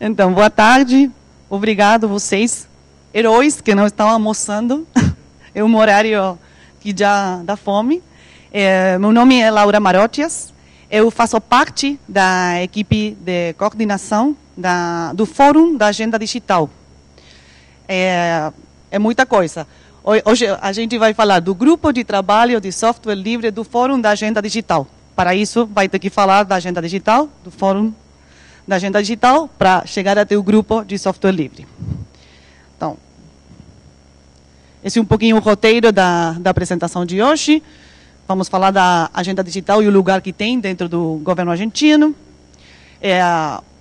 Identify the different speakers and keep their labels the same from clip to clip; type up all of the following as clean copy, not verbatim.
Speaker 1: Então, boa tarde. Obrigado vocês, heróis que não estão almoçando. É um horário que já dá fome. Meu nome é Laura Marotias. Eu faço parte da equipe de coordenação do Fórum da Agenda Digital. É muita coisa. Hoje a gente vai falar do grupo de trabalho de software livre do Fórum da Agenda Digital. Para isso, vai ter que falar da Agenda Digital, do Fórum da Agenda Digital, para chegar até o grupo de software livre. Então, esse é um pouquinho o roteiro da apresentação de hoje. Vamos falar da Agenda Digital e o lugar que tem dentro do governo argentino.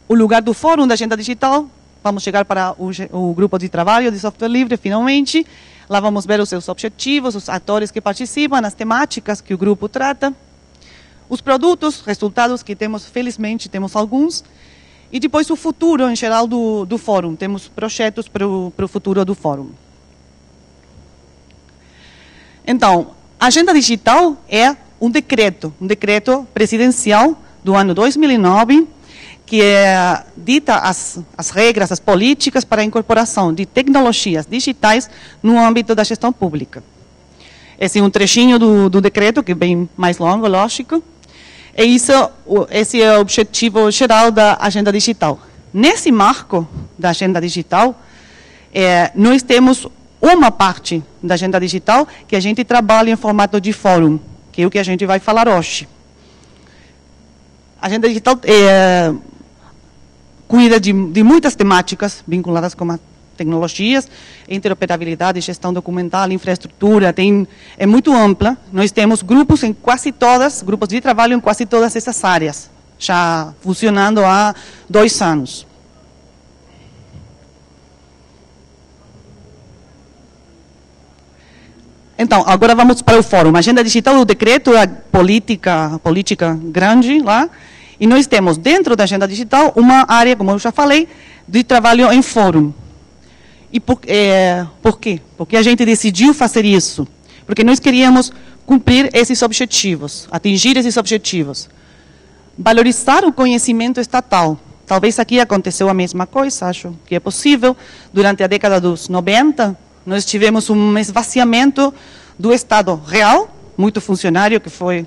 Speaker 1: O lugar do Fórum da Agenda Digital. Vamos chegar para o grupo de trabalho de software livre, finalmente. Lá vamos ver os seus objetivos, os atores que participam, as temáticas que o grupo trata. Os produtos, resultados que temos, felizmente, temos alguns. E depois o futuro, em geral, do fórum. Temos projetos para o futuro do fórum. Então, a Agenda Digital é um decreto presidencial do ano 2009, que dita as regras, as políticas para a incorporação de tecnologias digitais no âmbito da gestão pública. Esse é um trechinho do decreto, que é bem mais longo, lógico. Esse é o objetivo geral da Agenda Digital. Nesse marco da Agenda Digital, nós temos uma parte da Agenda Digital que a gente trabalha em formato de fórum, que é o que a gente vai falar hoje. A Agenda Digital cuida de muitas temáticas vinculadas com a tecnologias, interoperabilidade, gestão documental, infraestrutura, é muito ampla. Nós temos grupos grupos de trabalho em quase todas essas áreas, já funcionando há 2 anos. Então, agora vamos para o fórum. A Agenda Digital, o decreto, a política grande lá, e nós temos dentro da Agenda Digital uma área, como eu já falei, de trabalho em fórum. E por quê? Porque a gente decidiu fazer isso. Porque nós queríamos cumprir esses objetivos, atingir esses objetivos. Valorizar o conhecimento estatal. Talvez aqui aconteceu a mesma coisa, acho que é possível. Durante a década dos 90, nós tivemos um esvaziamento do Estado real, muito funcionário que foi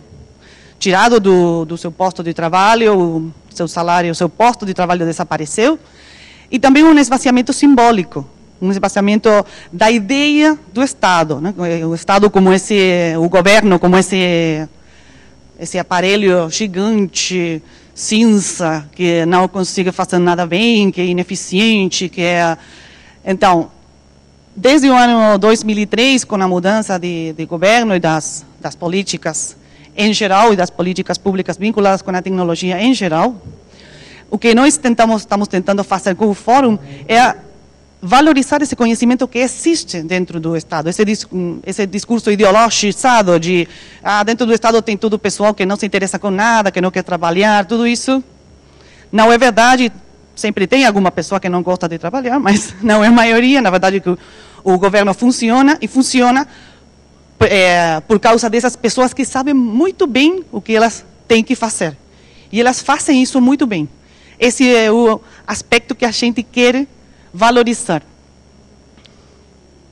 Speaker 1: tirado do seu posto de trabalho, o seu salário, o seu posto de trabalho desapareceu. E também um esvaziamento simbólico. Um esvaziamento da ideia do Estado, né? O Estado como o governo como esse aparelho gigante, cinza, que não consegue fazer nada bem, que é ineficiente, Então, desde o ano 2003, com a mudança de governo e das políticas em geral, e das políticas públicas vinculadas com a tecnologia em geral, o que nós estamos tentando fazer com o fórum é valorizar esse conhecimento que existe dentro do Estado, esse discurso ideologizado de dentro do Estado tem todo o pessoal que não se interessa com nada, que não quer trabalhar, tudo isso não é verdade. Sempre tem alguma pessoa que não gosta de trabalhar, mas não é a maioria. Na verdade, que o governo funciona, e funciona por causa dessas pessoas que sabem muito bem o que elas têm que fazer. E elas fazem isso muito bem. Esse é o aspecto que a gente quer valorizar.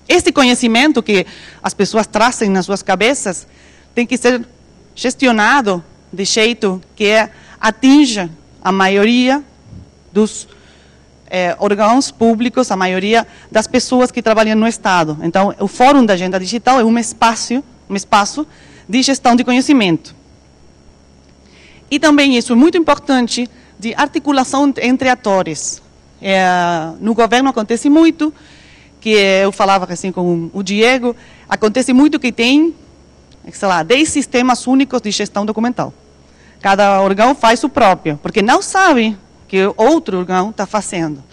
Speaker 1: Esse conhecimento que as pessoas trazem nas suas cabeças tem que ser gestionado de jeito que atinja a maioria dos órgãos públicos, a maioria das pessoas que trabalham no Estado. Então, o Fórum da Agenda Digital é um espaço de gestão de conhecimento. E também isso é muito importante, de articulação entre atores. No governo acontece muito, que eu falava assim com o Diego, acontece muito que tem, sei lá, 10 sistemas únicos de gestão documental. Cada órgão faz o próprio, porque não sabe que outro órgão está fazendo.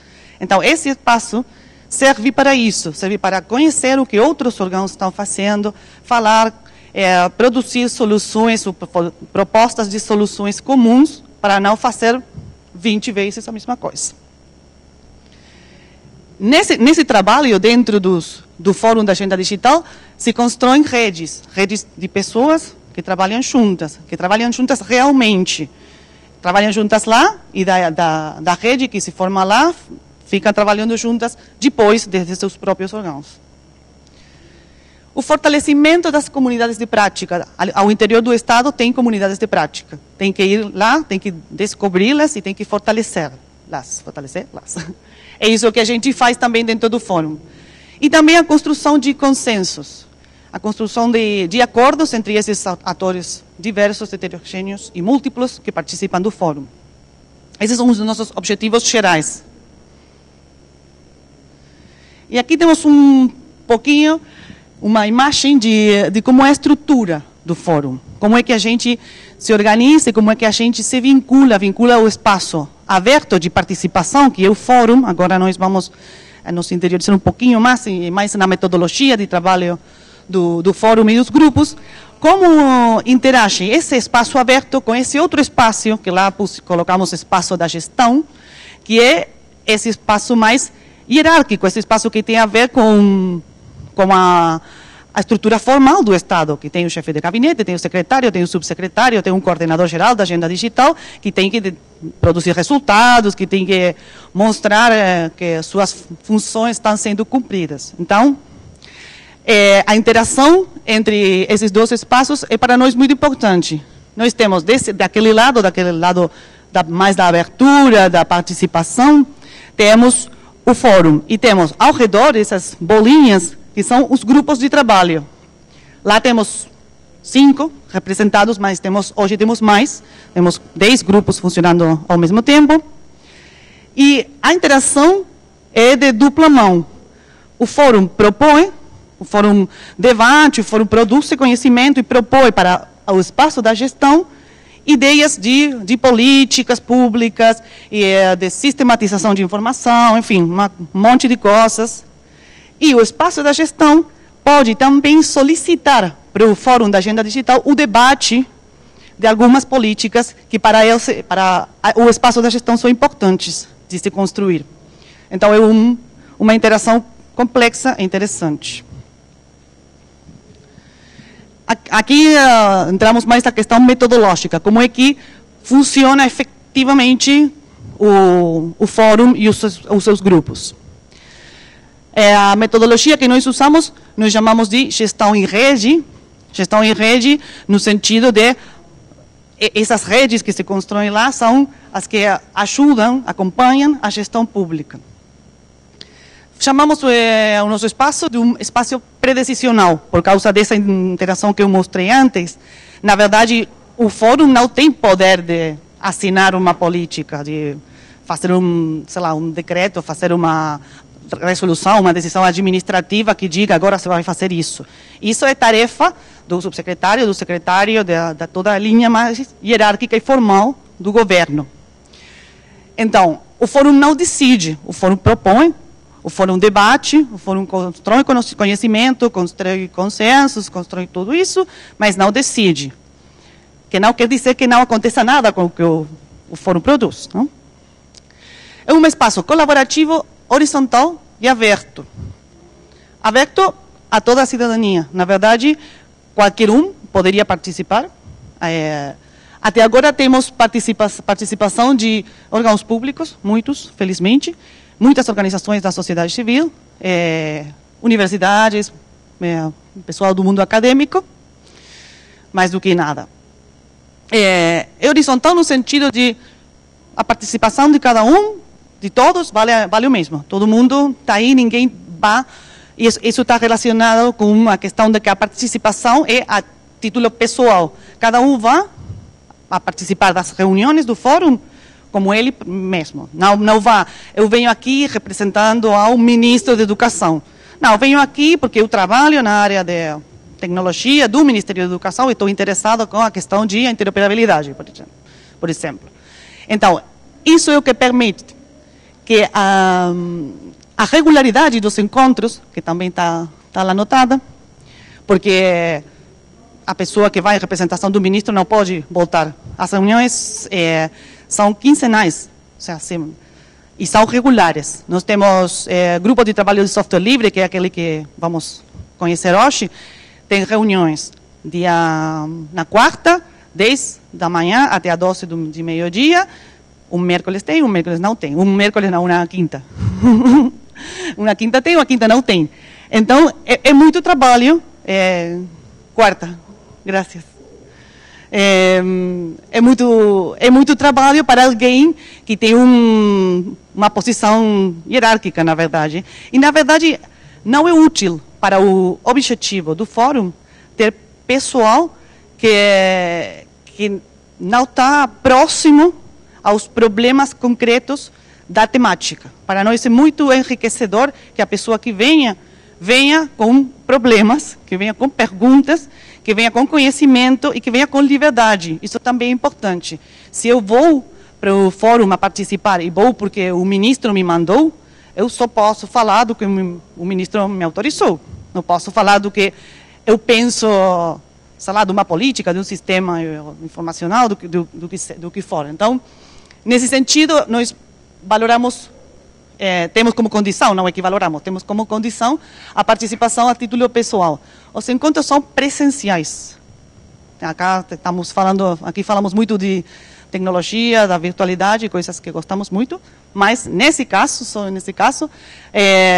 Speaker 1: Então, esse espaço serve para isso, serve para conhecer o que outros órgãos estão fazendo, falar, produzir soluções, propostas de soluções comuns, para não fazer 20 vezes a mesma coisa. Nesse trabalho, dentro do Fórum da Agenda Digital, se constroem redes de pessoas que trabalham juntas realmente, trabalham juntas lá e da rede que se forma lá, ficam trabalhando juntas depois desde seus próprios órgãos. O fortalecimento das comunidades de prática. Ao interior do Estado tem comunidades de prática. Tem que ir lá, tem que descobri-las e tem que fortalecê-las. É isso que a gente faz também dentro do fórum. E também a construção de consensos. A construção de acordos entre esses atores diversos, heterogêneos e múltiplos que participam do fórum. Esses são os nossos objetivos gerais. E aqui temos um pouquinho, uma imagem de como é a estrutura do fórum. Como é que a gente se organiza, como é que a gente se vincula ao espaço aberto de participação, que é o fórum. Agora nós vamos nos interiorizar um pouquinho mais na metodologia de trabalho do fórum e dos grupos, como interage esse espaço aberto com esse outro espaço, que lá colocamos espaço da gestão, que é esse espaço mais hierárquico, esse espaço que tem a ver com a estrutura formal do Estado, que tem o chefe de gabinete, tem o secretário, tem o subsecretário, tem um coordenador geral da agenda digital, que tem que produzir resultados, que tem que mostrar que suas funções estão sendo cumpridas. Então, a interação entre esses dois espaços é para nós muito importante. Nós temos daquele lado mais da abertura, da participação, temos o fórum e temos ao redor essas bolinhas que são os grupos de trabalho. Lá temos 5 representados, mas hoje temos mais, temos 10 grupos funcionando ao mesmo tempo. E a interação é de dupla mão. O fórum propõe, o fórum debate, o fórum produz conhecimento e propõe para o espaço da gestão ideias de políticas públicas, de sistematização de informação, enfim, um monte de coisas. E o espaço da gestão pode também solicitar para o Fórum da Agenda Digital o debate de algumas políticas que para o espaço da gestão são importantes de se construir. Então, é uma interação complexa e interessante. Aqui entramos mais na questão metodológica, como é que funciona efetivamente o fórum e os seus grupos. A metodologia que nós usamos, nós chamamos de gestão em rede no sentido de essas redes que se constroem lá são as que ajudam, acompanham a gestão pública. Chamamos o nosso espaço de um espaço predecisional, por causa dessa interação que eu mostrei antes. Na verdade, o fórum não tem poder de assinar uma política, de fazer um decreto, fazer uma resolução, uma decisão administrativa que diga agora você vai fazer isso. Isso é tarefa do subsecretário, do secretário, de toda a linha mais hierárquica e formal do governo. Então, o fórum não decide, o fórum propõe, o fórum debate, o fórum constrói conhecimento, constrói consensos, constrói tudo isso, mas não decide. Que não quer dizer que não aconteça nada com o que o fórum produz. Não? É um espaço colaborativo, horizontal e aberto. Aberto a toda a cidadania. Na verdade, qualquer um poderia participar. Até agora temos participação de órgãos públicos, muitos, felizmente, muitas organizações da sociedade civil, universidades, pessoal do mundo acadêmico, mais do que nada. É horizontal no sentido de a participação de cada um, de todos, vale o mesmo. Todo mundo está aí, ninguém vai. Isso está relacionado com a questão de que a participação é a título pessoal. Cada um vai a participar das reuniões do fórum como ele mesmo. Não vá, eu venho aqui representando ao ministro da Educação. Não, eu venho aqui porque eu trabalho na área de tecnologia do Ministério da Educação e estou interessado com a questão de interoperabilidade, por exemplo. Então, isso é o que permite que a regularidade dos encontros, que também está lá anotada, porque a pessoa que vai em representação do ministro não pode voltar. As reuniões são quinzenais, e são regulares. Nós temos grupo de trabalho de software livre, que é aquele que vamos conhecer hoje, tem reuniões na quarta, 10 da manhã até as 12 de meio-dia. Um miércoles tem, um miércoles não tem. Um miércoles não, uma quinta. Uma quinta tem, uma quinta não tem. Então, é muito trabalho. Quarta, graças. É muito trabalho para alguém que tem uma posição hierárquica, na verdade. E, na verdade, não é útil para o objetivo do fórum ter pessoal que não está próximo aos problemas concretos da temática. Para nós é muito enriquecedor que a pessoa que venha com problemas, que venha com perguntas, que venha com conhecimento e que venha com liberdade. Isso também é importante. Se eu vou para o fórum a participar e vou porque o ministro me mandou, eu só posso falar do que o ministro me autorizou. Não posso falar do que eu penso, sei lá, de uma política, de um sistema informacional, do que for. Então, nesse sentido, nós valoramos, temos como condição, não é que valoramos, temos como condição a participação a título pessoal. Os encontros são presenciais. Aqui falamos muito de tecnologia, da virtualidade, coisas que gostamos muito, mas nesse caso,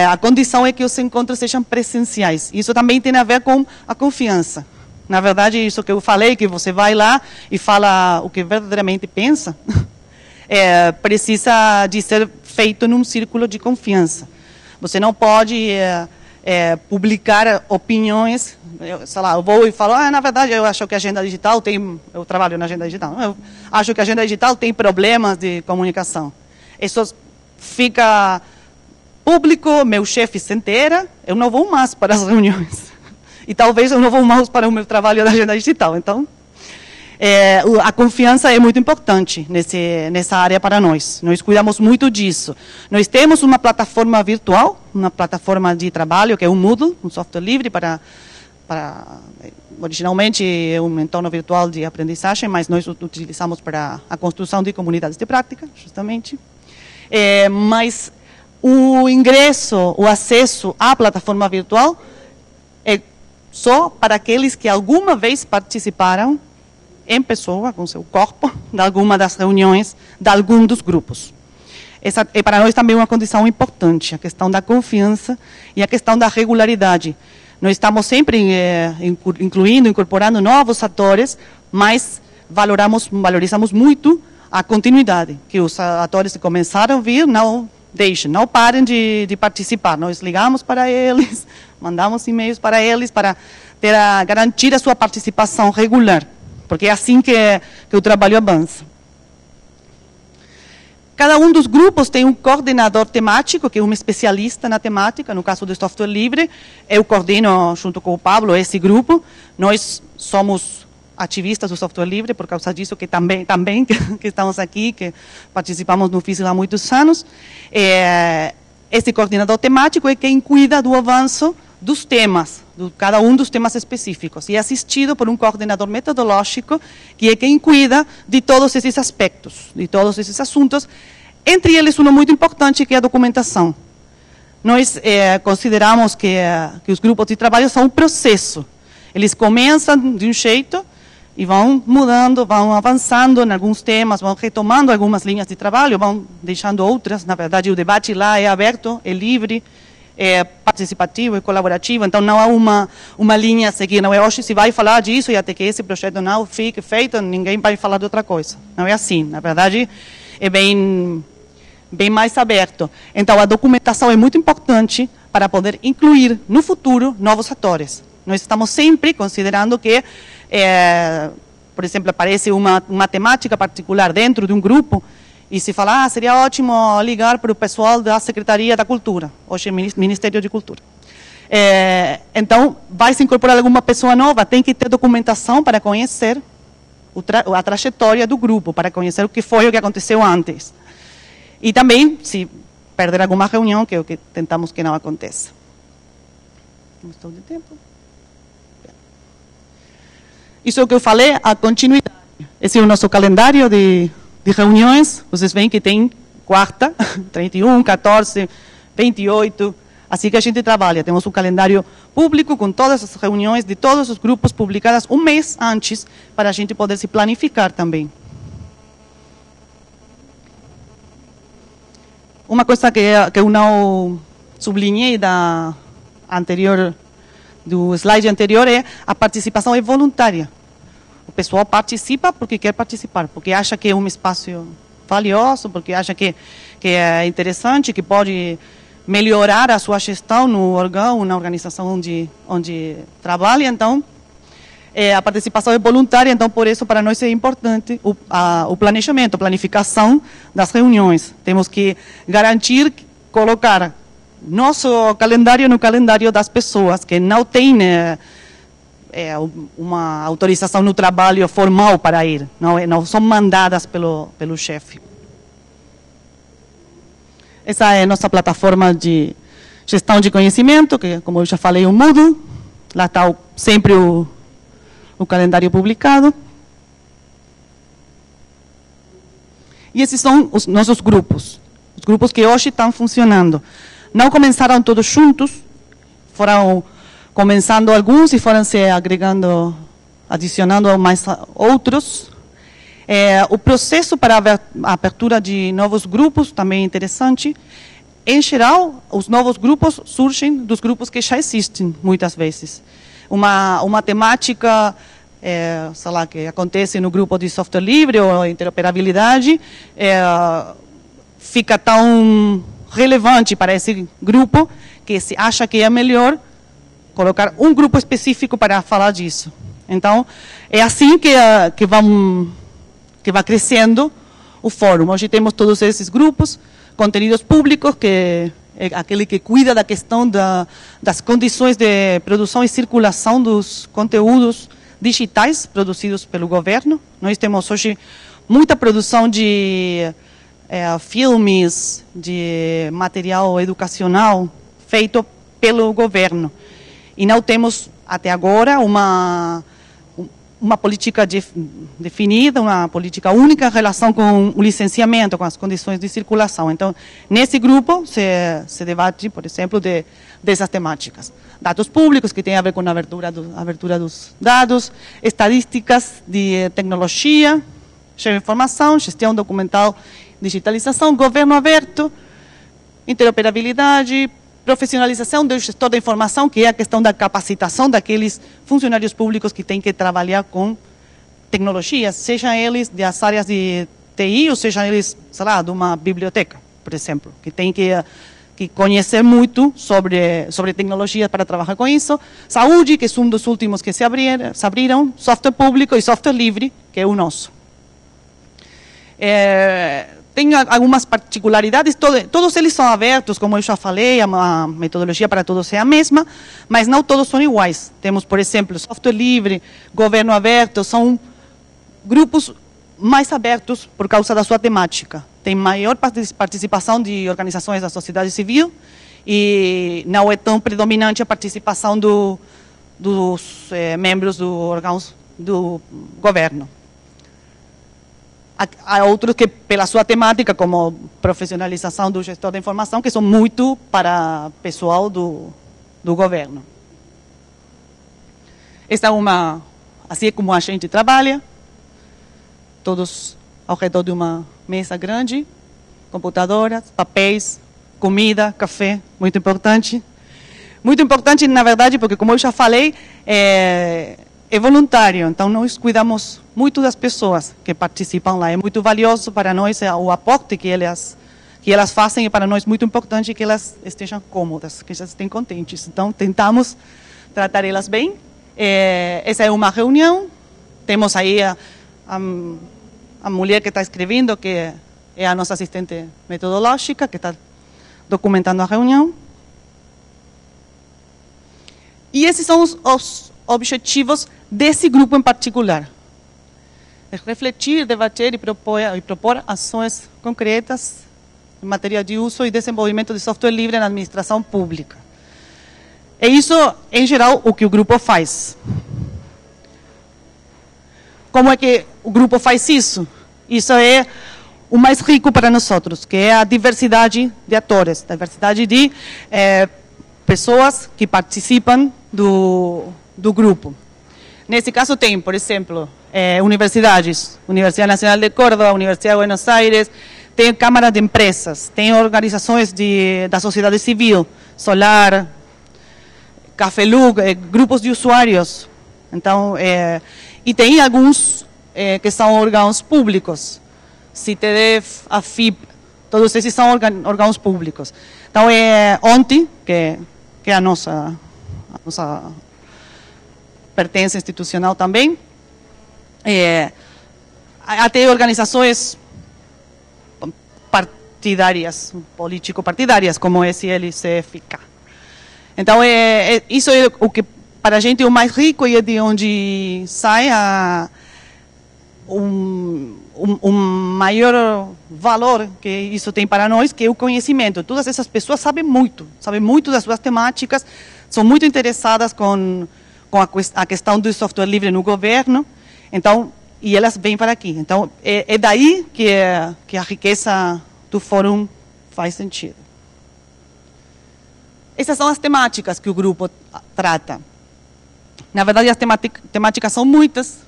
Speaker 1: a condição é que os encontros sejam presenciais. Isso também tem a ver com a confiança. Na verdade, isso que eu falei, que você vai lá e fala o que verdadeiramente pensa, precisa de ser feito num círculo de confiança. Você não pode publicar opiniões, sei lá, eu vou e falo, na verdade, eu acho que a agenda digital eu trabalho na agenda digital, eu acho que a agenda digital tem problemas de comunicação. Isso fica público, meu chefe se entera, eu não vou mais para as reuniões. E talvez eu não vou mais para o meu trabalho da agenda digital. Então, a confiança é muito importante nessa área para nós. Nós cuidamos muito disso. Nós temos uma plataforma virtual, uma plataforma de trabalho, que é o Moodle, um software livre originalmente é um entorno virtual de aprendizagem, mas nós utilizamos para a construção de comunidades de prática, justamente. Mas o ingresso, o acesso à plataforma virtual é só para aqueles que alguma vez participaram em pessoa, com seu corpo, de alguma das reuniões de algum dos grupos. Essa é para nós também uma condição importante, a questão da confiança e a questão da regularidade. Nós estamos sempre incorporando novos atores, mas valorizamos muito a continuidade, que os atores que começaram a vir não deixem, não parem de participar. Nós ligamos para eles, mandamos e-mails para eles para garantir a sua participação regular, porque é assim que o trabalho avança. Cada um dos grupos tem um coordenador temático, que é um especialista na temática. No caso do software livre, eu coordeno, junto com o Pablo, esse grupo. Nós somos ativistas do software livre, por causa disso que também que estamos aqui, que participamos no FISL há muitos anos. Esse coordenador temático é quem cuida do avanço dos temas, de cada um dos temas específicos, e é assistido por um coordenador metodológico, que é quem cuida de todos esses aspectos, de todos esses assuntos, entre eles um muito importante, que é a documentação. Nós consideramos que os grupos de trabalho são um processo. Eles começam de um jeito e vão mudando, vão avançando em alguns temas, vão retomando algumas linhas de trabalho, vão deixando outras. Na verdade, o debate lá é aberto, é livre, é participativo, é colaborativo, então não há uma linha a seguir, não é hoje se vai falar disso e até que esse projeto não fique feito, ninguém vai falar de outra coisa. Não é assim, na verdade é bem mais aberto. Então a documentação é muito importante para poder incluir no futuro novos atores. Nós estamos sempre considerando que, por exemplo, aparece uma temática particular dentro de um grupo, e se fala, seria ótimo ligar para o pessoal da Secretaria da Cultura, hoje é Ministério de Cultura. Então, vai se incorporar alguma pessoa nova, tem que ter documentação para conhecer a trajetória do grupo, para conhecer o que foi o que aconteceu antes. E também, se perder alguma reunião, que é o que tentamos que não aconteça. Não estou de tempo. Isso é o que eu falei, a continuidade. Esse é o nosso calendário de reuniões. Vocês veem que tem quarta, 31, 14, 28, Assim que a gente trabalha. Temos um calendário público com todas as reuniões de todos os grupos publicadas um mês antes, para a gente poder se planificar também. Uma coisa que eu não sublinhei do slide anterior é a participação é voluntária. O pessoal participa porque quer participar, porque acha que é um espaço valioso, porque acha que é interessante, que pode melhorar a sua gestão no órgão, na organização onde trabalha. Então, a participação é voluntária, então por isso para nós é importante o planejamento, a planificação das reuniões. Temos que garantir, colocar nosso calendário no calendário das pessoas que não têm uma autorização no trabalho formal para ir, não são mandadas pelo chefe. Essa é a nossa plataforma de gestão de conhecimento, que, como eu já falei, o Moodle. Lá está sempre o calendário publicado. E esses são os nossos grupos. Os grupos que hoje estão funcionando. Não começaram todos juntos, foram começando alguns e foram se agregando, adicionando mais outros. O processo para a abertura de novos grupos também é interessante. Em geral, os novos grupos surgem dos grupos que já existem, muitas vezes. Uma temática, sei lá, que acontece no grupo de software livre ou interoperabilidade, fica tão relevante para esse grupo que se acha que é melhor colocar um grupo específico para falar disso. Então, é assim que vai crescendo o fórum. Hoje temos todos esses grupos, conteúdos públicos, que é aquele que cuida da questão das condições de produção e circulação dos conteúdos digitais produzidos pelo governo. Nós temos hoje muita produção de filmes, de material educacional feito pelo governo. E não temos, até agora, uma política definida, uma política única em relação com o licenciamento, com as condições de circulação. Então, nesse grupo se debate, por exemplo, dessas temáticas. Dados públicos, que tem a ver com a abertura dos dados, estatísticas de tecnologia, informação, gestão documental, digitalização, governo aberto, interoperabilidade, profissionalização do gestor da informação, que é a questão da capacitação daqueles funcionários públicos que têm que trabalhar com tecnologias, sejam eles das áreas de TI ou sejam eles, sei lá, de uma biblioteca, por exemplo, que tem que conhecer muito sobre tecnologia para trabalhar com isso. Saúde, que é um dos últimos que se abriram, software público e software livre, que é o nosso. Tem algumas particularidades, todos eles são abertos, como eu já falei, a metodologia para todos é a mesma, mas não todos são iguais. Temos, por exemplo, software livre, governo aberto, são grupos mais abertos por causa da sua temática. Tem maior participação de organizações da sociedade civil e não é tão predominante a participação dos membros dos órgãos do governo. Há outros que, pela sua temática, como profissionalização do gestor da informação, que são muito para pessoal do governo. Esta é assim é como a gente trabalha, todos ao redor de uma mesa grande, computadoras, papéis, comida, café, muito importante. Muito importante, na verdade, porque, como eu já falei, é voluntário, então nós cuidamos muito das pessoas que participam lá. É muito valioso para nós o aporte que elas fazem, e para nós muito importante que elas estejam cômodas, que elas estejam contentes. Então, tentamos tratar elas bem. Essa é uma reunião. Temos aí a mulher que está escrevendo, que é a nossa assistente metodológica, que está documentando a reunião. E esses são os objetivos desse grupo em particular. É refletir, debater e propor ações concretas em matéria de uso e desenvolvimento de software livre na administração pública. É isso, em geral, o que o grupo faz. Como é que o grupo faz isso? Isso é o mais rico para nós, que é a diversidade de atores, a diversidade de pessoas que participam do grupo. Nesse caso tem, por exemplo, universidades, Universidade Nacional de Córdoba, Universidade de Buenos Aires, tem câmaras de empresas, tem organizações da sociedade civil, Solar, Café Lug, grupos de usuários. Então, e tem alguns que são órgãos públicos, CITEDEF, AFIP, todos esses são órgãos públicos. Então, ontem, que é a nossa pertença institucional também, até organizações partidárias, político-partidárias, como esse LCFK. Então, isso é o que para a gente é o mais rico e é de onde sai um maior valor que isso tem para nós, que é o conhecimento. Todas essas pessoas sabem muito das suas temáticas, são muito interessadas com a questão do software livre no governo, então, e elas vêm para aqui. Então, é daí que a riqueza do fórum faz sentido. Essas são as temáticas que o grupo trata. Na verdade, as temáticas são muitas.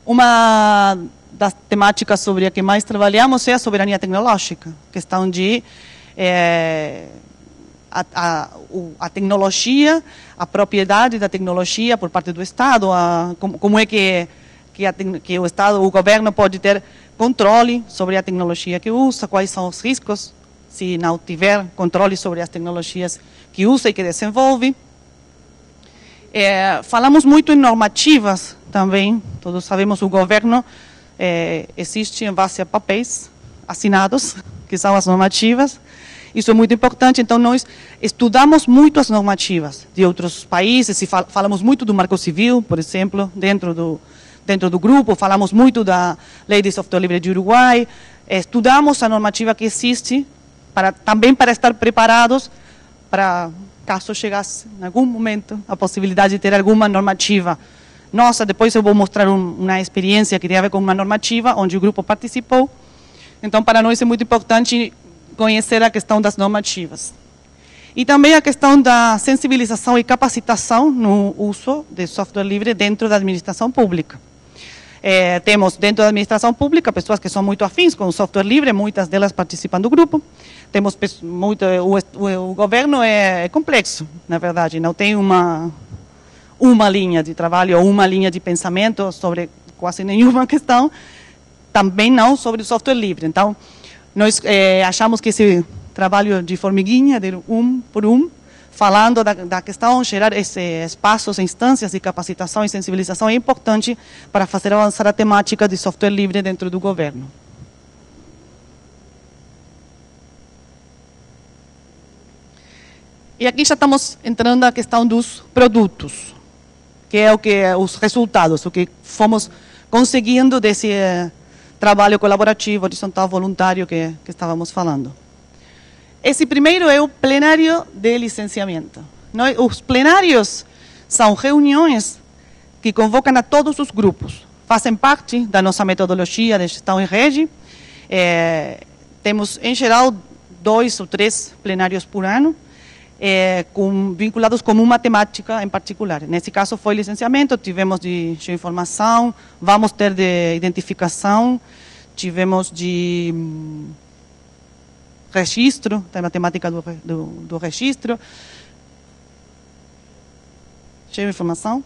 Speaker 1: Uma das temáticas sobre a que mais trabalhamos é a soberania tecnológica, questão de a tecnologia, a propriedade da tecnologia por parte do Estado, como é que o Estado, o governo pode ter controle sobre a tecnologia que usa, quais são os riscos se não tiver controle sobre as tecnologias que usa e que desenvolve. Falamos muito em normativas também, todos sabemos o governo existe em base a papéis assinados, que são as normativas. Isso é muito importante, então nós estudamos muito as normativas de outros países, e falamos muito do Marco Civil, por exemplo, dentro do grupo, falamos muito da Lei de Software Livre de Uruguai, estudamos a normativa que existe, também para estar preparados para, caso chegasse em algum momento, a possibilidade de ter alguma normativa. Nossa, depois eu vou mostrar uma experiência que tem a ver com uma normativa, onde o grupo participou. Então, para nós é muito importante conhecer a questão das normativas. E também a questão da sensibilização e capacitação no uso de software livre dentro da administração pública. Temos dentro da administração pública pessoas que são muito afins com o software livre, muitas delas participam do grupo. Temos o governo é complexo, na verdade, não tem uma linha de trabalho ou uma linha de pensamento sobre quase nenhuma questão, também não sobre o software livre. Então, nós achamos que esse trabalho de formiguinha, de um por um, falando da questão, gerar esses espaços, instâncias de capacitação e sensibilização é importante para fazer avançar a temática de software livre dentro do governo. E aqui já estamos entrando na questão dos produtos, que é os resultados, o que fomos conseguindo desse trabalho colaborativo, horizontal, voluntário que estávamos falando. Esse primeiro é o plenário de licenciamento. Os plenários são reuniões que convocam a todos os grupos, fazem parte da nossa metodologia de gestão em rede. Temos, em geral, 2 ou 3 plenários por ano, vinculados com uma temática em particular. Nesse caso foi licenciamento, tivemos de geoinformação, vamos ter de identificação, tivemos de registro, tem a temática do registro, geoinformação.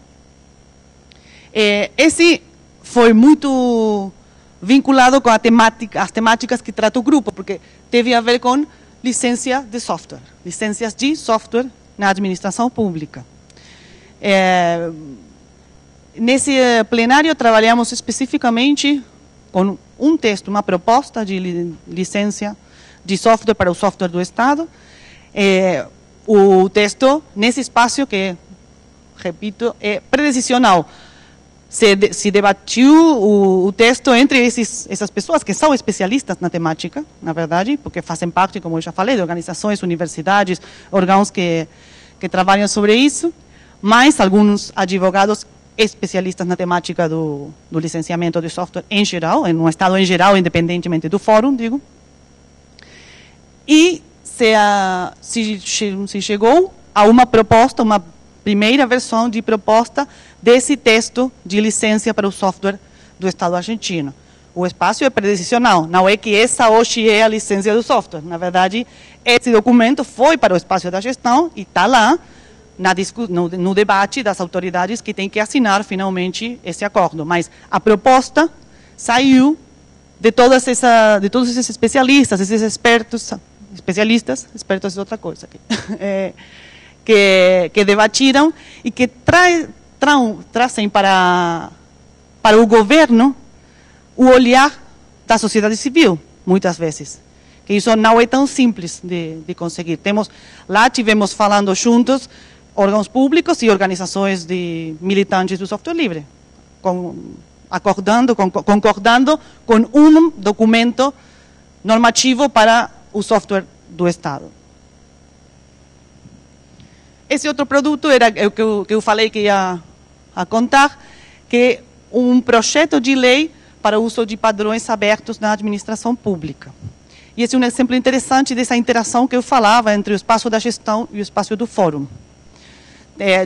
Speaker 1: Esse foi muito vinculado com as temáticas que trata o grupo, porque teve a ver com licença de software, licenças de software na administração pública. Nesse plenário trabalhamos especificamente com um texto, uma proposta de licença de software para o software do Estado. O texto, nesse espaço que, repito, é predecisional. Se debatiu o texto entre essas pessoas que são especialistas na temática, na verdade, porque fazem parte, como eu já falei, de organizações, universidades, órgãos que trabalham sobre isso, mais alguns advogados especialistas na temática do licenciamento de software em geral, no Estado em geral, independentemente do fórum, digo. E se chegou a uma proposta, uma primeira versão de proposta desse texto de licença para o software do Estado argentino. O espaço é predecisional, não é que essa hoje é a licença do software. Na verdade, esse documento foi para o espaço da gestão e está lá no debate das autoridades que têm que assinar finalmente esse acordo. Mas a proposta saiu de todos esses especialistas, esses expertos é outra coisa, que debatiram e que trazem para o governo o olhar da sociedade civil, muitas vezes. Que isso não é tão simples de conseguir. Lá tivemos falando juntos órgãos públicos e organizações de militantes do software livre, concordando com um documento normativo para o software do Estado. Esse outro produto era o que eu falei que ia contar, que é um projeto de lei para o uso de padrões abertos na administração pública. E esse é um exemplo interessante dessa interação que eu falava entre o espaço da gestão e o espaço do fórum.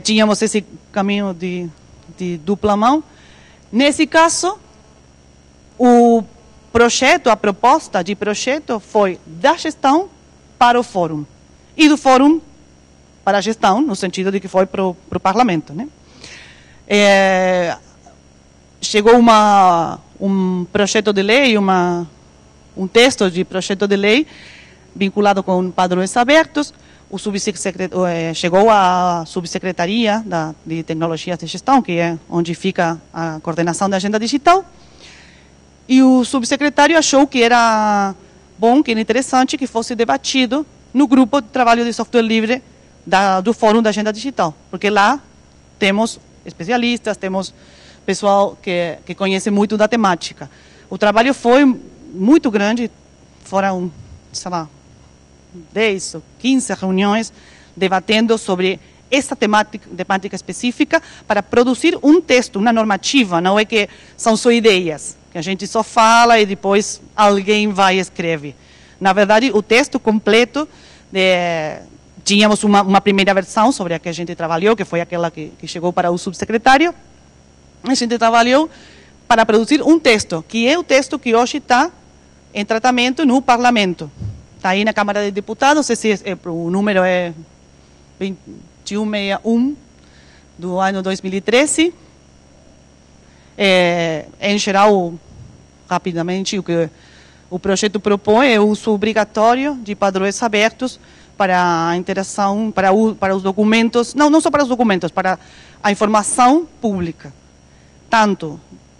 Speaker 1: Tínhamos esse caminho de dupla mão. Nesse caso, a proposta de projeto foi da gestão para o fórum e do fórum para a gestão, no sentido de que foi para o parlamento, né? Chegou um projeto de lei, um texto de projeto de lei vinculado com padrões abertos. Chegou à subsecretaria de tecnologias de gestão, que é onde fica a coordenação da agenda digital, e o subsecretário achou que era bom, que era interessante que fosse debatido no grupo de trabalho de software livre do Fórum da Agenda Digital, porque lá temos especialistas, temos pessoal que conhece muito da temática. O trabalho foi muito grande, foram, sei lá, 10 ou 15 reuniões debatendo sobre essa temática específica para produzir um texto, uma normativa. Não é que são só ideias, que a gente só fala e depois alguém vai e escreve. Na verdade, o texto completo, tínhamos uma primeira versão sobre a que a gente trabalhou, que foi aquela que chegou para o subsecretário. A gente trabalhou para produzir um texto, que é o texto que hoje está em tratamento no parlamento. Está aí na Câmara de Deputados, o número é 2161 do ano 2013. Em geral, rapidamente, o que o projeto propõe é o uso obrigatório de padrões abertos para a interação, para os documentos, não só para os documentos, para a informação pública,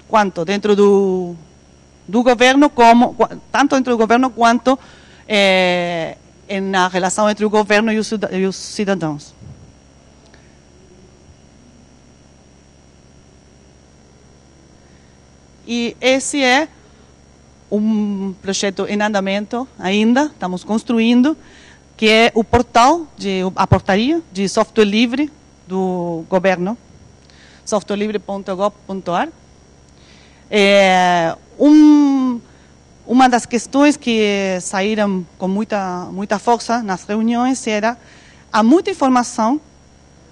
Speaker 1: quanto dentro do governo, tanto dentro do governo quanto na relação entre o governo e os cidadãos. E esse é um projeto em andamento ainda, estamos construindo, que é o portal, a portaria de software livre do governo, softwarelivre.gov.ar. Uma das questões que saíram com muita força nas reuniões era há muita informação,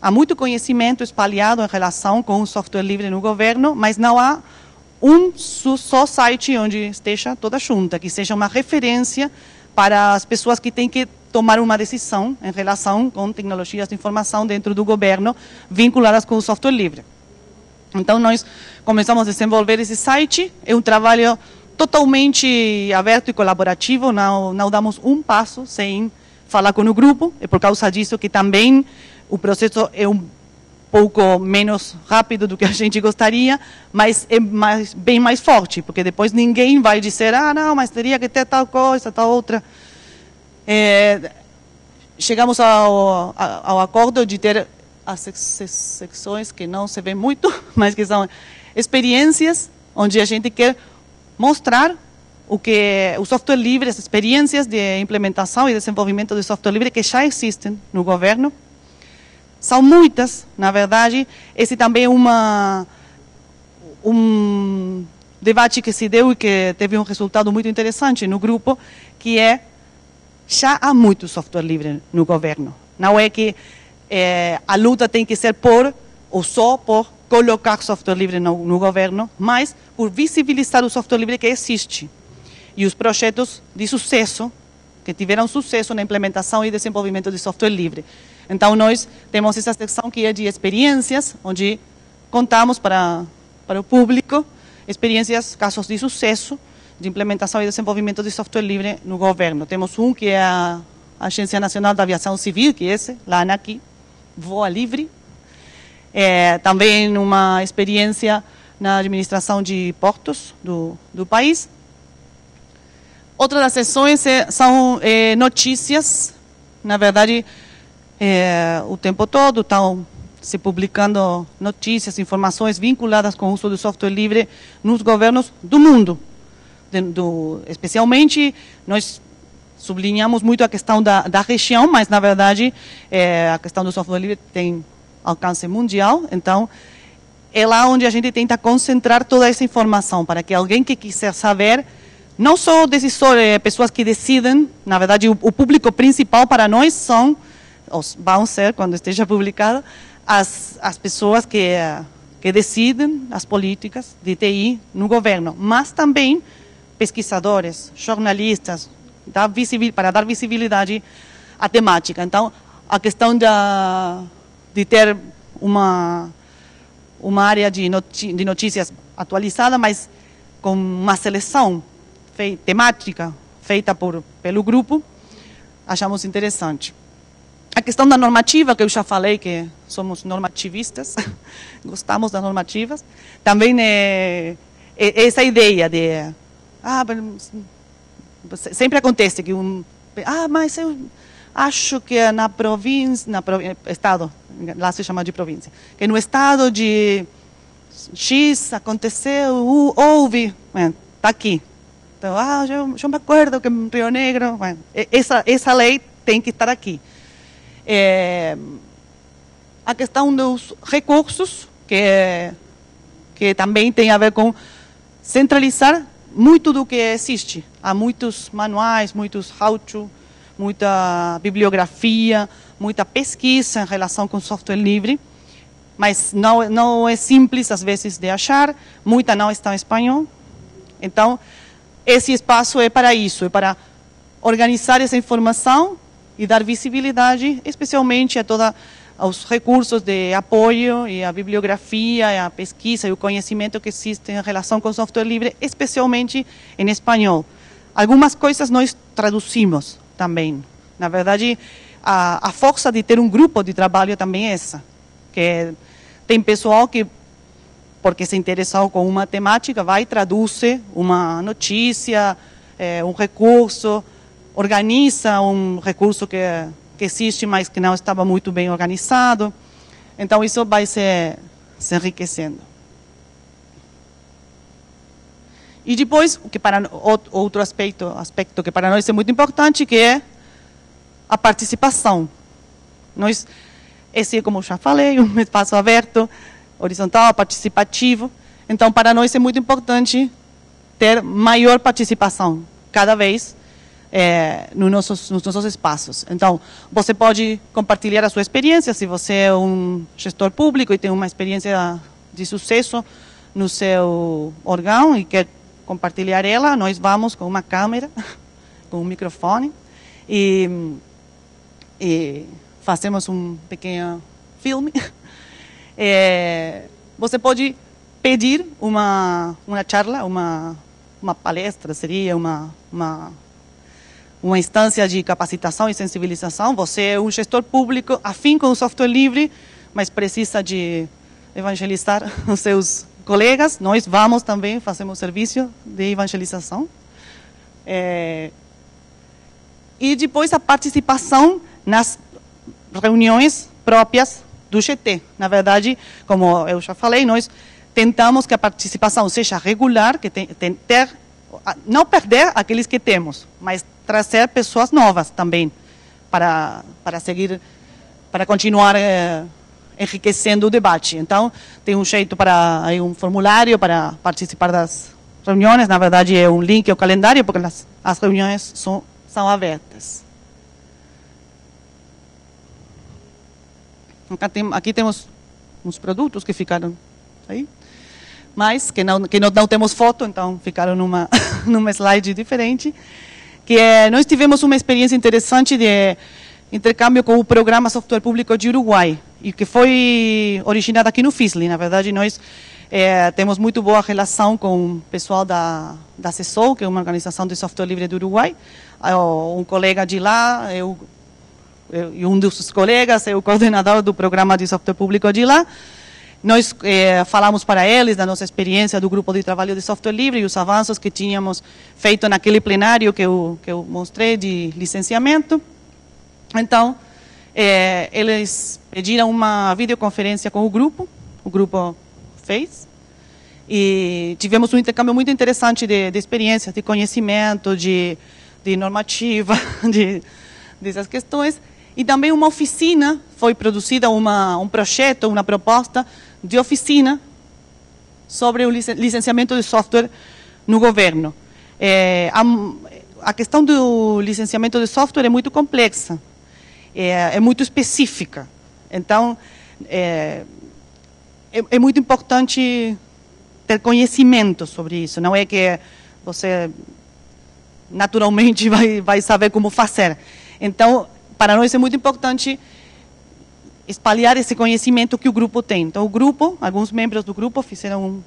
Speaker 1: há muito conhecimento espalhado em relação com o software livre no governo, mas não há um só site onde esteja toda junta, que seja uma referência para as pessoas que têm que tomar uma decisão em relação com tecnologias de informação dentro do governo vinculadas com o software livre. Então, nós começamos a desenvolver esse site, é um trabalho totalmente aberto e colaborativo, não damos um passo sem falar com o grupo, é por causa disso que também o processo é um pouco menos rápido do que a gente gostaria, mas é bem mais forte, porque depois ninguém vai dizer, não, mas teria que ter tal coisa, tal outra. Chegamos ao acordo de ter as secções que não se vê muito, mas que são experiências onde a gente quer mostrar o software livre, as experiências de implementação e desenvolvimento de software livre que já existem no governo. São muitas, na verdade. Esse também é um debate que se deu e que teve um resultado muito interessante no grupo, que já há muito software livre no governo. Não é que a luta tem que ser por, ou só por, colocar software livre no governo, mas por visibilizar o software livre que existe. E os projetos de sucesso, que tiveram sucesso na implementação e desenvolvimento de software livre. Então, nós temos essa secção que é de experiências, onde contamos para o público experiências, casos de sucesso, de implementação e desenvolvimento de software livre no governo. Temos um que é a Agência Nacional da Aviação Civil, que é esse, lá aqui, voa livre. Também uma experiência na administração de portos do país. Outra das sessões são notícias. Na verdade, o tempo todo estão se publicando notícias, informações vinculadas com o uso do software livre nos governos do mundo. Especialmente, nós sublinhamos muito a questão da região, mas, na verdade, a questão do software livre tem alcance mundial. Então, é lá onde a gente tenta concentrar toda essa informação, para que alguém que quiser saber, não só decisores, pessoas que decidem, na verdade, o público principal para nós vão ser, quando esteja publicado, as pessoas que decidem as políticas de TI no governo, mas também pesquisadores, jornalistas, para dar visibilidade à temática. Então, a questão de ter uma área de notícias atualizada, mas com uma seleção temática feita pelo grupo, achamos interessante. A questão da normativa, que eu já falei que somos normativistas, gostamos das normativas, também essa ideia de... sempre acontece que mas eu acho que na província, estado, lá se chama de província, que no estado de X aconteceu, houve, está aqui. Então, eu me acordo que em Rio Negro, essa lei tem que estar aqui. A questão dos recursos, que também tem a ver com centralizar muito do que existe. Há muitos manuais, muitos how-to, muita bibliografia, muita pesquisa em relação com software livre, mas não é simples, às vezes, de achar, muita não está em espanhol. Então, esse espaço é para isso, é para organizar essa informação e dar visibilidade, especialmente a todos os recursos de apoio e a bibliografia, e a pesquisa e o conhecimento que existe em relação com software livre, especialmente em espanhol. Algumas coisas nós traduzimos também. Na verdade, a força de ter um grupo de trabalho também é essa, que tem pessoal que, porque se interessou com uma temática, vai e traduz uma notícia, um recurso, organiza um recurso que existe, mas que não estava muito bem organizado. Então, isso vai se enriquecendo. E depois, outro aspecto que para nós é muito importante, que é a participação. Esse, como eu já falei, um espaço aberto, horizontal, participativo. Então, para nós é muito importante ter maior participação, cada vez, nos nossos espaços. Então, você pode compartilhar a sua experiência, se você é um gestor público e tem uma experiência de sucesso no seu órgão e quer compartilhar ela, nós vamos com uma câmera, com um microfone e fazemos um pequeno filme. Você pode pedir uma charla, uma palestra, seria uma instância de capacitação e sensibilização. Você é um gestor público afim com o software livre, mas precisa de evangelizar os seus colegas. Nós vamos também, fazemos serviço de evangelização. E depois a participação nas reuniões próprias do GT. Na verdade, como eu já falei, nós tentamos que a participação seja regular, que não perder aqueles que temos, mas trazer pessoas novas também, para seguir, para continuar enriquecendo o debate. Então, tem um jeito um formulário para participar das reuniões. Na verdade, é um link ao calendário, porque as reuniões são abertas. Aqui temos uns produtos que ficaram aí, mas que não temos foto, então ficaram numa slide diferente. Nós tivemos uma experiência interessante de intercâmbio com o Programa Software Público de Uruguai, e que foi originado aqui no FISLI. Na verdade, nós temos muito boa relação com o pessoal da CESOL, que é uma organização de software livre do Uruguai. Um colega de lá, e um dos colegas é o coordenador do Programa de Software Público de lá. Nós falamos para eles da nossa experiência do grupo de trabalho de software livre e os avanços que tínhamos feito naquele plenário que eu mostrei de licenciamento. Então, eles pediram uma videoconferência com o grupo fez, e tivemos um intercâmbio muito interessante de experiências, de conhecimento, de normativa, dessas questões. E também uma oficina, foi produzida um projeto, uma proposta de oficina sobre o licenciamento de software no governo. A questão do licenciamento de software é muito complexa, é muito específica. Então, é muito importante ter conhecimento sobre isso. Não é que você naturalmente vai saber como fazer. Então, para nós é muito importante espalhar esse conhecimento que o grupo tem. Então, alguns membros do grupo fizeram um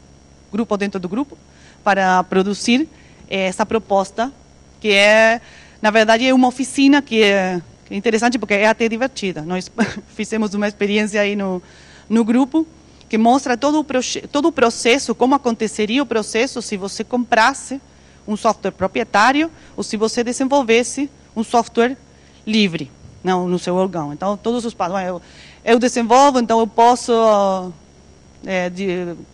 Speaker 1: grupo dentro do grupo para produzir essa proposta, que na verdade, é uma oficina que é interessante porque é até divertida. Nós fizemos uma experiência aí no grupo que mostra todo o processo, como aconteceria o processo se você comprasse um software proprietário ou se você desenvolvesse um software livre no seu órgão. Então, todos os passos. Eu desenvolvo, então eu posso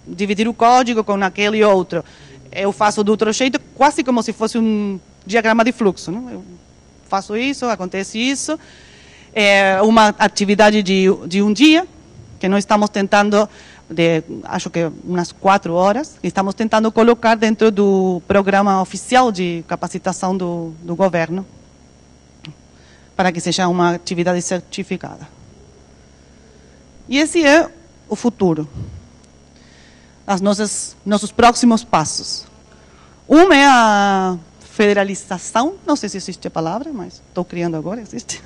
Speaker 1: dividir o código com aquele e outro. Eu faço de outro jeito, quase como se fosse um diagrama de fluxo. Não? Eu faço isso, acontece isso. É uma atividade de um dia, que nós estamos tentando, acho que umas 4 horas, estamos tentando colocar dentro do programa oficial de capacitação do governo, para que seja uma atividade certificada. E esse é o futuro. Nossos próximos passos. Um é a federalização, não sei se existe a palavra, mas estou criando agora, existe.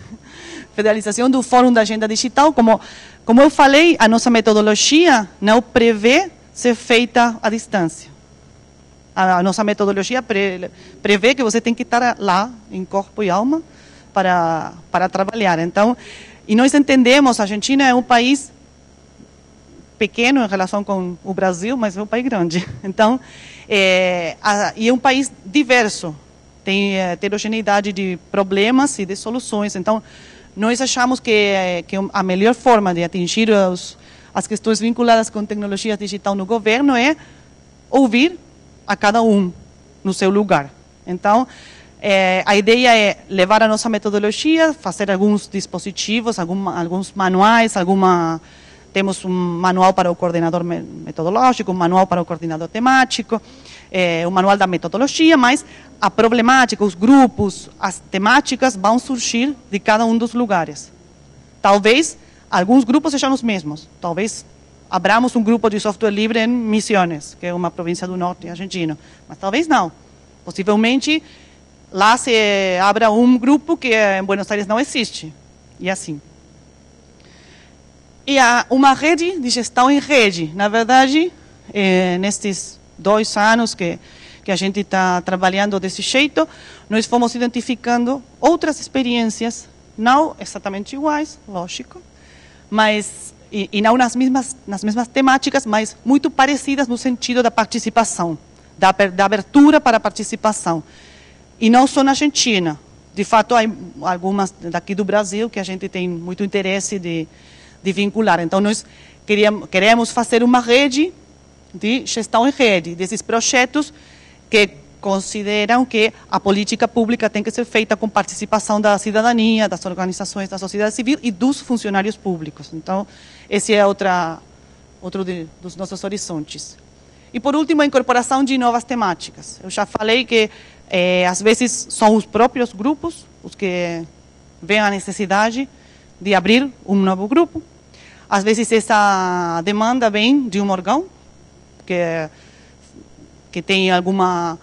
Speaker 1: Federalização do Fórum da Agenda Digital. Como eu falei, a nossa metodologia não prevê ser feita à distância. A nossa metodologia prevê que você tem que estar lá, em corpo e alma, para trabalhar. Então, e nós entendemos, a Argentina é um país pequeno em relação com o Brasil, mas é um país grande. Então, e é um país diverso, tem heterogeneidade de problemas e de soluções. Então, nós achamos que a melhor forma de atingir as questões vinculadas com tecnologia digital no governo é ouvir a cada um no seu lugar. Então, a ideia é levar a nossa metodologia, fazer alguns dispositivos, alguns manuais, temos um manual para o coordenador metodológico, um manual para o coordenador temático, um manual da metodologia, mas a problemática, os grupos, as temáticas vão surgir de cada um dos lugares. Talvez alguns grupos sejam os mesmos, talvez abramos um grupo de software livre em Misiones, que é uma província do norte argentino, mas talvez não. Possivelmente lá se abra um grupo que em Buenos Aires não existe, e assim. E há uma rede de gestão em rede. Na verdade, nestes 2 anos que a gente está trabalhando desse jeito, nós fomos identificando outras experiências, não exatamente iguais, lógico, mas e não nas mesmas temáticas, mas muito parecidas no sentido da participação, da abertura para a participação. E não só na Argentina. De fato, há algumas daqui do Brasil que a gente tem muito interesse de vincular. Então, nós queremos fazer uma rede de gestão em rede, desses projetos que consideram que a política pública tem que ser feita com participação da cidadania, das organizações da sociedade civil e dos funcionários públicos. Então, esse é outro dos nossos horizontes. E, por último, a incorporação de novas temáticas. Eu já falei que, às vezes, são os próprios grupos os que veem a necessidade de abrir um novo grupo. às vezes essa demanda vem de um órgão que tem alguma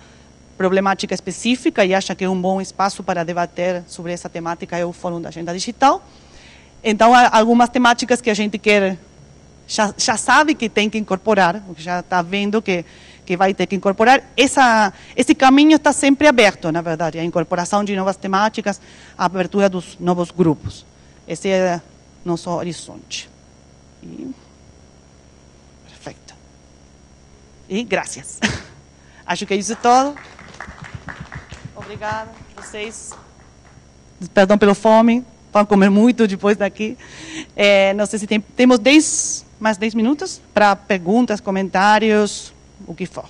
Speaker 1: problemática específica e acha que é um bom espaço para debater sobre essa temática é o Fórum da Agenda Digital. Então, há algumas temáticas que a gente quer, já sabe que tem que incorporar, já está vendo que vai ter que incorporar. Esse caminho está sempre aberto, na verdade, a incorporação de novas temáticas, a abertura dos novos grupos. Esse é nosso horizonte. Perfeito. E graças. Acho que isso é tudo. Obrigada a vocês. Perdão pela fome. Vão comer muito depois daqui. Não sei se temos mais 10 minutos para perguntas, comentários, o que for.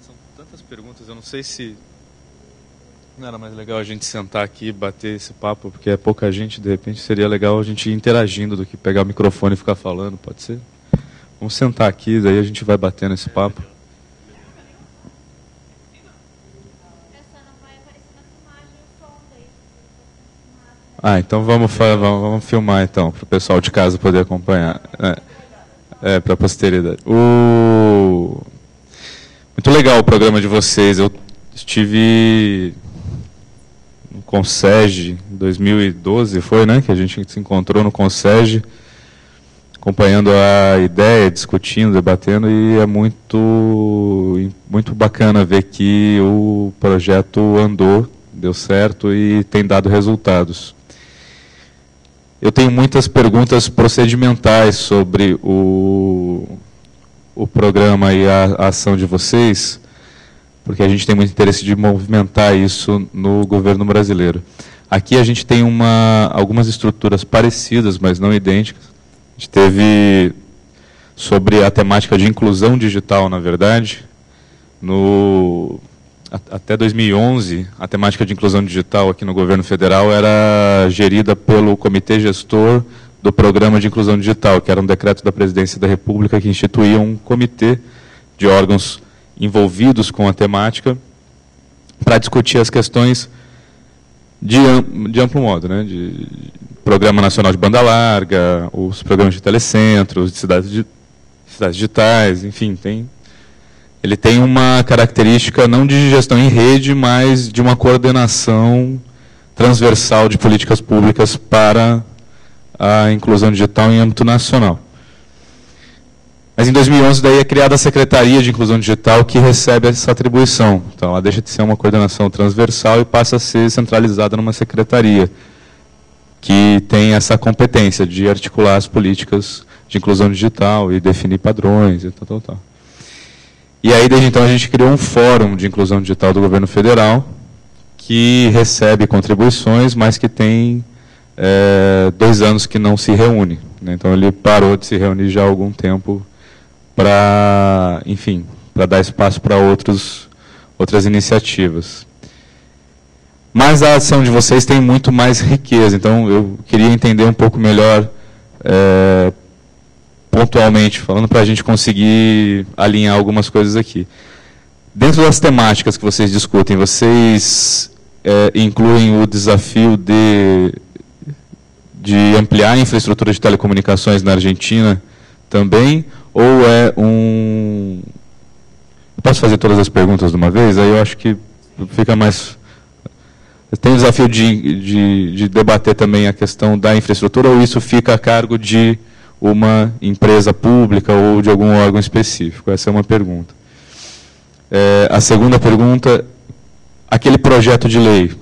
Speaker 2: São tantas perguntas, eu não sei se não era mais legal a gente sentar aqui e bater esse papo, porque é pouca gente, de repente seria legal a gente ir interagindo do que pegar o microfone e ficar falando, pode ser? Vamos sentar aqui, daí a gente vai batendo esse papo. Ah, então vamos filmar então, para o pessoal de casa poder acompanhar. Para a posteridade. Muito legal o programa de vocês. Eu estive no Consege em 2012, foi, né? Que a gente se encontrou no Consege, acompanhando a ideia, discutindo, debatendo, e é muito bacana ver que o projeto andou, deu certo e tem dado resultados. Eu tenho muitas perguntas procedimentais sobre o programa e a ação de vocês, porque a gente tem muito interesse de movimentar isso no governo brasileiro. Aqui a gente tem algumas estruturas parecidas, mas não idênticas. A gente teve sobre a temática de inclusão digital, na verdade, até 2011, a temática de inclusão digital aqui no governo federal era gerida pelo Comitê Gestor do Programa de Inclusão Digital, que era um decreto da Presidência da República que instituía um comitê de órgãos envolvidos com a temática para discutir as questões de amplo modo, né? De Programa Nacional de Banda Larga, os programas de telecentros, de cidades digitais, enfim, ele tem uma característica não de gestão em rede, mas de uma coordenação transversal de políticas públicas para a inclusão digital em âmbito nacional. Mas em 2011 daí é criada a Secretaria de Inclusão Digital, que recebe essa atribuição. Então ela deixa de ser uma coordenação transversal e passa a ser centralizada numa secretaria, que tem essa competência de articular as políticas de inclusão digital e definir padrões e tal. E aí, desde então, a gente criou um fórum de inclusão digital do governo federal, que recebe contribuições, mas que tem 2 anos que não se reúne, né? Então ele parou de se reunir já há algum tempo para, enfim, para dar espaço para outras iniciativas. Mas a ação de vocês tem muito mais riqueza, então eu queria entender um pouco melhor, pontualmente falando, para a gente conseguir alinhar algumas coisas aqui. Dentro das temáticas que vocês discutem, vocês incluem o desafio de ampliar a infraestrutura de telecomunicações na Argentina também, ou eu posso fazer todas as perguntas de uma vez? Aí eu acho que fica mais... Tem o desafio de debater também a questão da infraestrutura, ou isso fica a cargo de uma empresa pública ou de algum órgão específico? Essa é uma pergunta. A segunda pergunta, aquele projeto de lei,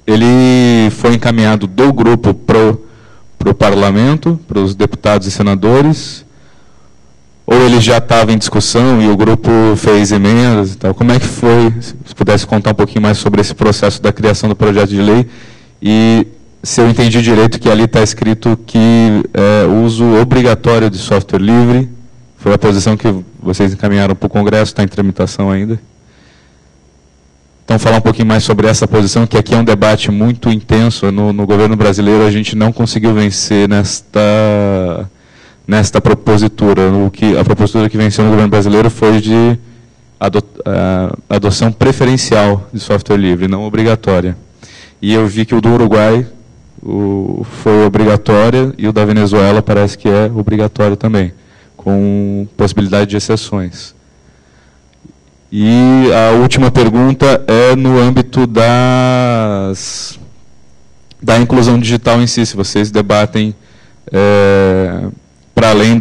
Speaker 2: ele foi encaminhado do grupo para o parlamento, para os deputados e senadores, ou ele já estava em discussão e o grupo fez emendas e tal? Como é que foi? Se pudesse contar um pouquinho mais sobre esse processo da criação do projeto de lei, e se eu entendi direito que ali está escrito que o uso obrigatório de software livre, foi a posição que vocês encaminharam para o Congresso, está em tramitação ainda. Então, falar um pouquinho mais sobre essa posição, que aqui é um debate nesta propositura. A propositura que venceu no governo brasileiro foi de adoção preferencial de software livre, não obrigatória. E eu vi que o do Uruguai foi obrigatória e o da Venezuela parece que é obrigatório também, com possibilidade de exceções. E a última pergunta é no âmbito da inclusão digital em si, se vocês debatem, para além se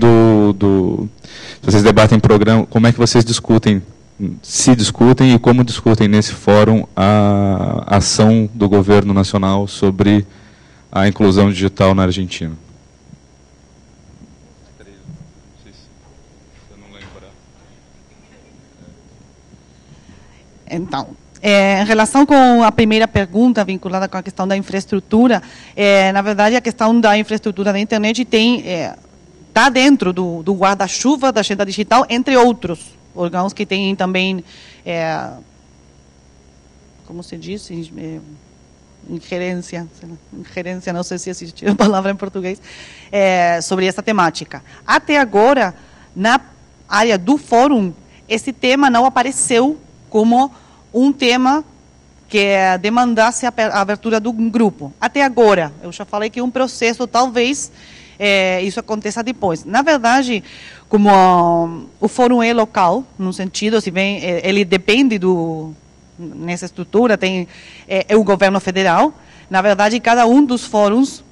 Speaker 2: vocês debatem programa, como é que vocês discutem, se discutem e como discutem nesse fórum a ação do governo nacional sobre a inclusão digital na Argentina?
Speaker 1: Então, em relação com a primeira pergunta vinculada com a questão da infraestrutura, na verdade a questão da infraestrutura da internet está dentro do guarda-chuva da agenda digital, entre outros órgãos que têm também, como se diz, ingerência, não sei se existe a palavra em português, sobre essa temática. Até agora, na área do fórum, esse tema não apareceu como um tema que demandasse a abertura do grupo. Até agora, eu já falei que um processo, talvez, isso aconteça depois. Na verdade, como o fórum é local, no sentido, se bem, ele depende nessa estrutura, é o governo federal. Na verdade, cada um dos fóruns,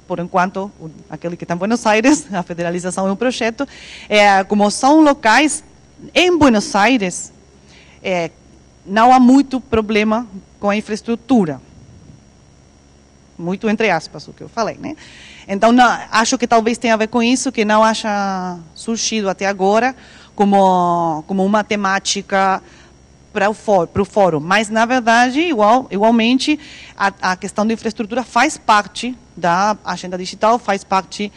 Speaker 1: por enquanto, aquele que está em Buenos Aires, a federalização é um projeto, como são locais, em Buenos Aires, não há muito problema com a infraestrutura. Muito entre aspas, o que eu falei, né? Então, acho que talvez tenha a ver com isso, que não acha surgido até agora como uma temática para o fórum. Mas, na verdade, igualmente, a questão da infraestrutura faz parte da agenda digital, faz parte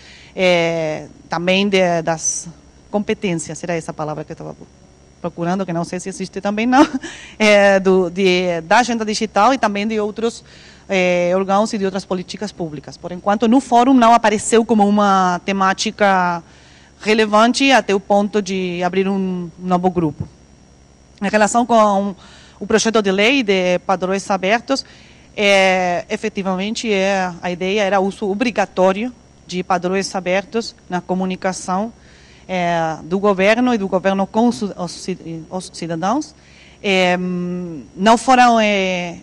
Speaker 1: também das competências, será essa palavra que eu estava procurando, que não sei se existe também, não, da agenda digital e também de outros órgãos e de outras políticas públicas. Por enquanto, no fórum não apareceu como uma temática relevante até o ponto de abrir um novo grupo. Em relação com o projeto de lei de padrões abertos, efetivamente a ideia era o uso obrigatório de padrões abertos na comunicação do governo e do governo com os cidadãos. Não foram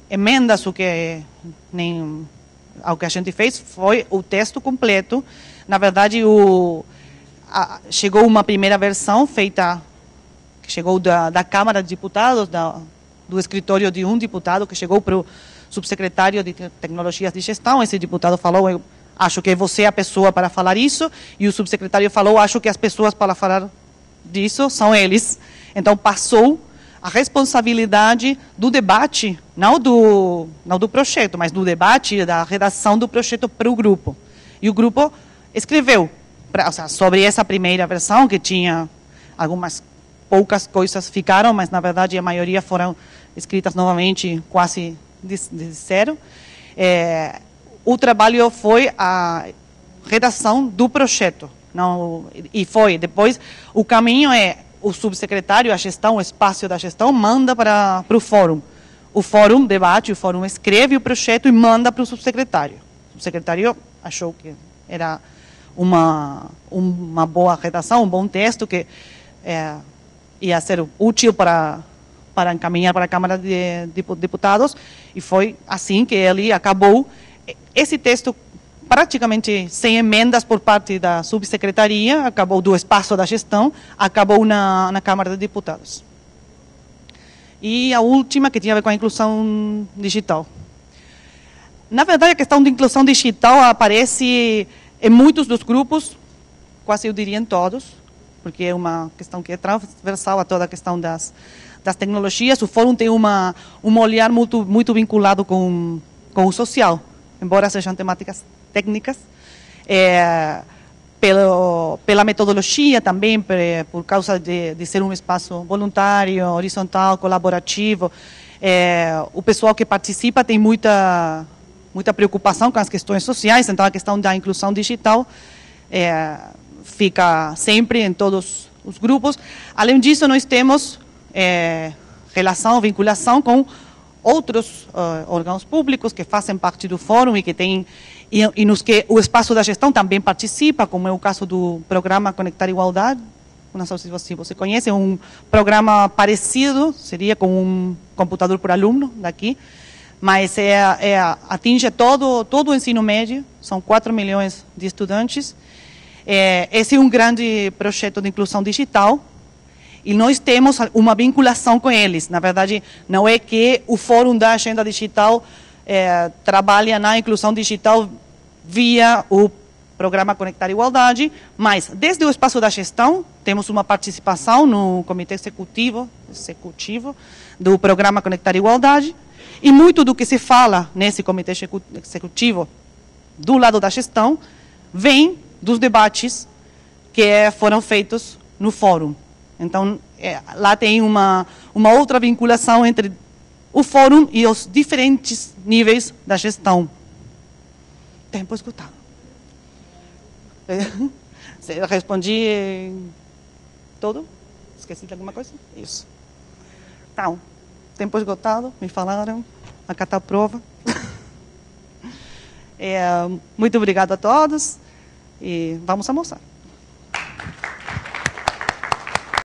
Speaker 1: emendas ao que a gente fez, foi o texto completo. Na verdade, chegou uma primeira versão feita, que chegou da Câmara de Deputados, do escritório de um deputado, que chegou para o subsecretário de Tecnologias de Gestão. Esse deputado falou: acho que você é a pessoa para falar isso, e o subsecretário falou: acho que as pessoas para falar disso são eles. Então, passou a responsabilidade do debate, não do projeto, mas do debate, da redação do projeto para o grupo. E o grupo escreveu sobre essa primeira versão, que tinha algumas poucas coisas ficaram, mas, na verdade, a maioria foram escritas novamente, quase de zero. O trabalho foi a redação do projeto. E foi, depois, o caminho o subsecretário, a gestão, o espaço da gestão, manda para o fórum. O fórum debate, o fórum escreve o projeto e manda para o subsecretário. O subsecretário achou que era uma boa redação, um bom texto, que ia ser útil para encaminhar para a Câmara de Deputados, e foi assim que ele acabou. Esse texto, praticamente sem emendas por parte da subsecretaria, acabou do espaço da gestão, acabou na Câmara de Deputados. E a última, que tinha a ver com a inclusão digital. Na verdade, a questão de inclusão digital aparece em muitos dos grupos, quase eu diria em todos, porque é uma questão que é transversal a toda a questão das tecnologias. O fórum tem um olhar muito vinculado com o social, embora sejam temáticas técnicas, pela metodologia também, por causa de ser um espaço voluntário, horizontal, colaborativo. O pessoal que participa tem muita preocupação com as questões sociais, então a questão da inclusão digital fica sempre em todos os grupos. Além disso, nós temos relação, vinculação com outros órgãos públicos que fazem parte do fórum e que têm e nos que o espaço da gestão também participa, como é o caso do programa Conectar Igualdade. Não sei se você conhece, um programa parecido, seria com um computador por aluno daqui, mas atinge todo o ensino médio, são 4 milhões de estudantes. Esse é um grande projeto de inclusão digital, e nós temos uma vinculação com eles. Na verdade, não é que o Fórum da Agenda Digital trabalha na inclusão digital via o programa Conectar Igualdade, mas desde o espaço da gestão temos uma participação no comitê executivo do programa Conectar Igualdade, e muito do que se fala nesse comitê executivo do lado da gestão vem dos debates que foram feitos no fórum. Então, lá tem uma outra vinculação entre o fórum e os diferentes níveis da gestão. Tempo esgotado. Respondi tudo? Esqueci de alguma coisa? Isso. Então, tempo esgotado, me falaram, acatar a prova. Muito obrigado a todos e vamos almoçar.